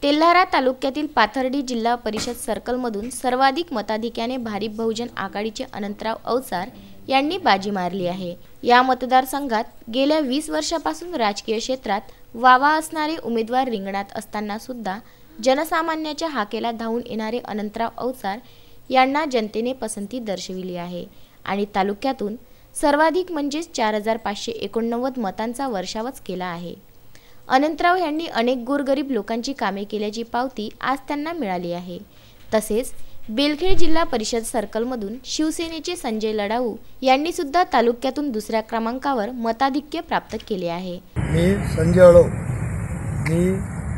तेल्हारा तालुक्यातील पाथर्डी जिल्हा परिषद सर्कलमधून सर्वाधिक मताधिक्याने भारिप बहुजन आघाडीचे अनंतराव अवचार यांनी बाजी मारली आहे। या मतदारसंघात गेल्या 20 वर्षापासून राजकीय क्षेत्रात वावा असणारे उमेदवार रिंगणात असताना सुद्धा जनसामान्याच्या हाकेला धावून येणारे अनंतराव अवचार यांना जनतेने पसंती दर्शविली आहे आणि तालुक्यातून सर्वाधिक म्हणजेच 4589 मतांचा वर्षावच केला आहे। अनंतराव यांनी अनेक गोरगरीब लोकांची कामे केल्याची पावती आज त्यांना मिळाली आहे। तसेच बेलखेड जिल्हा परिषद सर्कलमधून शिवसेनेचे संजय लढाऊ यांनी सुद्धा तालुक्यातून दुसऱ्या क्रमांकावर मताधिक्य प्राप्त केले आहे। मी संजय लढाऊ, मी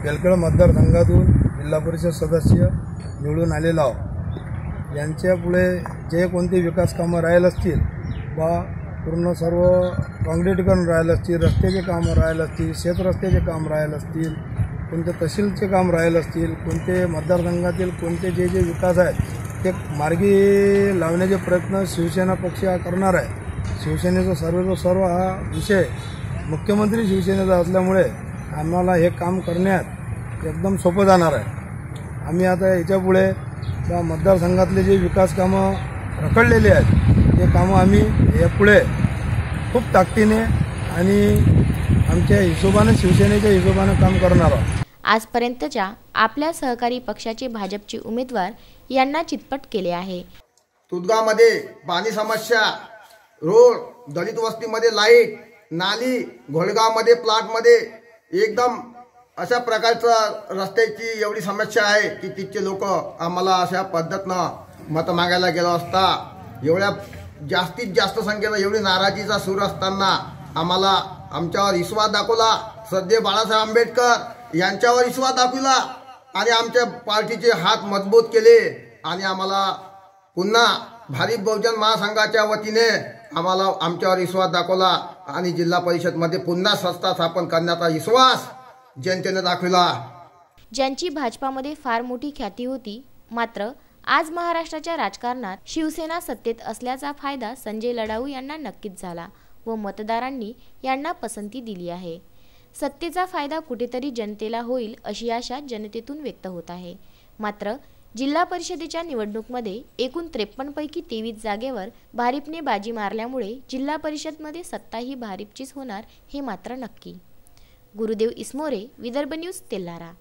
बेलखेड मतदारसंघातून जिल्हा परिषद सदस्य निवडून आलेलो आहोत। यांच्या पुढे जे कोणते विकास कामं राहील असतील वा पूर्ण सर्व काँक्रीटीकरण राहिलं असतील, रस्त्याचे कामं राहिलं असतील, शेतरस्त्याचे काम राहिलं असतील, कोणते तहसीलचे काम राहिलं असतील, कोणते मतदारसंघातील कोणते जे जे विकास आहेत ते मार्गी लावण्याचे प्रयत्न शिवसेना पक्ष करणार आहे। शिवसेनेचा सर्व हा विषय मुख्यमंत्री शिवसेनेचा असल्यामुळे आम्हाला हे काम करण्यात एकदम सोपं जाणार आहे। आम्ही आता याच्यापुढे या मतदारसंघातले जे विकास कामं रखडलेले आहेत ते कामं आम्ही यापुढे खूप ताकदीने आणि आमच्या हिशोबाने शिवसेनेच्या हिशोबाने काम करणार आहोत। आजपर्यंतच्या आपल्या सहकारी पक्षाचे भाजपचे उमेदवार यांना चितपट केले आहे। तुदगावमध्ये पाणी समस्या, रोड, दलित वस्तीमध्ये लाईट, नाली, घोळगावमध्ये प्लॉटमध्ये एकदम अशा प्रकारचं रस्त्याची एवढी समस्या आहे की तिथचे लोक आम्हाला अशा पद्धतीनं मत मागायला गेलो असता एवढ्या जास्तीत जास्त संख्येनं एवढी नाराजीचा सूर असताना आम्हाला आमच्यावर विश्वास दाखवला। सध्या बाळासाहेब आंबेडकर यांच्यावर विश्वास दाखवला आणि आमच्या पार्टीचे हात मजबूत केले आणि आम्हाला पुन्हा भारिप बहुजन महासंघाच्या वतीने आम्हाला आमच्यावर विश्वास दाखवला आणि जिल्हा परिषदमध्ये पुन्हा संस्था स्थापन करण्याचा विश्वास जनतेने दाखवला। ज्यांची भाजपामध्ये फार मोठी ख्याती होती, मात्र आज महाराष्ट्राच्या राजकारणात शिवसेना सत्तेत असल्याचा फायदा संजय लढाऊ यांना नक्कीच झाला व मतदारांनी यांना पसंती दिली आहे। सत्तेचा फायदा कुठेतरी जनतेला होईल अशी आशा जनतेतून व्यक्त होत आहे। मात्र जिल्हा परिषदेच्या निवडणुकीमध्ये एकूण 53 पैकी 23 जागेवर भारिपने बाजी मारल्यामुळे जिल्हा परिषदमध्ये सत्ता ही भारिपचीच होणार हे मात्र नक्की। गुरुदेव इसमोरे, विदर्भ न्यूज, तेल्हारा।